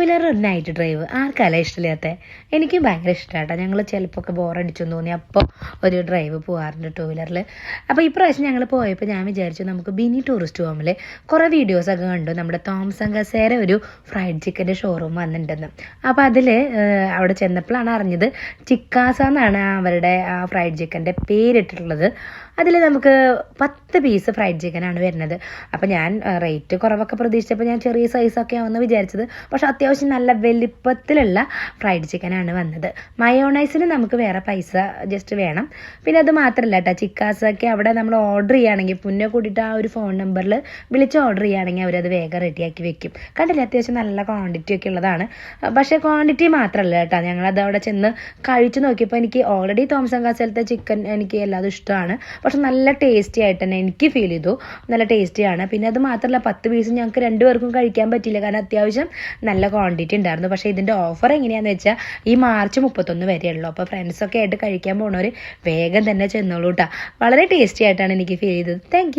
Wheeler ഒരു night drive ആർക്കല്ല ഇഷ്ടമില്ലാത്ത? എനിക്കും ഭയങ്കര ഇഷ്ടമാട്ടോ. ഞങ്ങൾ ചിലപ്പോൾ ഒക്കെ ബോറടിച്ചെന്ന് തോന്നി അപ്പോൾ ഒരു ഡ്രൈവ് പോകാറുണ്ട് ടൂ വീലറിൽ. അപ്പോൾ ഇപ്രാവശ്യം ഞങ്ങൾ പോയപ്പോൾ ഞാൻ വിചാരിച്ചു നമുക്ക് ബിനി ടൂറിസ്റ്റ് ഹോമിൽ കുറേ വീഡിയോസൊക്കെ കണ്ടു നമ്മുടെ തോംസൺ കസേര ഒരു ഫ്രൈഡ് ചിക്കൻ്റെ ഷോറൂം വന്നിട്ടുണ്ടെന്ന്. അപ്പോൾ അതിൽ അവിടെ ചെന്നപ്പോഴാണ് അറിഞ്ഞത് ചിക്കാസ എന്നാണ് അവരുടെ ആ ഫ്രൈഡ് ചിക്കൻ്റെ പേരിട്ടിട്ടുള്ളത്. അതിൽ നമുക്ക് 10 പീസ് ഫ്രൈഡ് ചിക്കനാണ് വരുന്നത്. അപ്പോൾ ഞാൻ റേറ്റ് കുറവൊക്കെ പ്രതീക്ഷിച്ചപ്പോൾ ഞാൻ ചെറിയ സൈസൊക്കെ ആവുമെന്ന് വിചാരിച്ചത്. പക്ഷെ അത്യാവശ്യം നല്ല വലിപ്പത്തിലുള്ള ഫ്രൈഡ് ചിക്കനാണ് വന്നത്. മയോണൈസിന് നമുക്ക് വേറെ പൈസ ജസ്റ്റ് വേണം. പിന്നെ അത് മാത്രമല്ല കേട്ടോ, ചിക്കാസൊക്കെ അവിടെ നമ്മൾ ഓർഡർ ചെയ്യുകയാണെങ്കിൽ മുന്നേ കൂടിയിട്ട് ആ ഒരു ഫോൺ നമ്പറിൽ വിളിച്ച് ഓർഡർ ചെയ്യുകയാണെങ്കിൽ അവരത് വേഗം റെഡിയാക്കി വെക്കും. കണ്ടില്ല, അത്യാവശ്യം നല്ല ക്വാണ്ടിറ്റി ഒക്കെ ഉള്ളതാണ്. പക്ഷേ ക്വാണ്ടിറ്റി മാത്രമല്ല കേട്ടോ, ഞങ്ങളത് അവിടെ ചെന്ന് കഴിച്ചു നോക്കിയപ്പോൾ എനിക്ക് ഓൾറെഡി തോംസൺ കസേരത്തെ ചിക്കൻ എനിക്ക് എല്ലാതും ഇഷ്ടമാണ്. പക്ഷെ നല്ല ടേസ്റ്റി ആയിട്ട് തന്നെ എനിക്ക് ഫീൽ ചെയ്തു. നല്ല ടേസ്റ്റിയാണ്. പിന്നെ അത് മാത്രമല്ല 10 പീസ് ഞങ്ങൾക്ക് 2 പേർക്കും കഴിക്കാൻ പറ്റിയില്ല, കാരണം അത്യാവശ്യം നല്ല ക്വാണ്ടിറ്റി ഉണ്ടായിരുന്നു. പക്ഷേ ഇതിൻ്റെ ഓഫർ എങ്ങനെയാണെന്ന് വെച്ചാൽ ഈ മാർച്ച് 31 വരെയുള്ളൂ. അപ്പോൾ ഫ്രണ്ട്സൊക്കെ ആയിട്ട് കഴിക്കാൻ പോകുന്നവർ വേഗം തന്നെ ചെന്നോളൂ കേട്ടോ. വളരെ ടേസ്റ്റി ആയിട്ടാണ് എനിക്ക് ഫീൽ ചെയ്തത്. താങ്ക്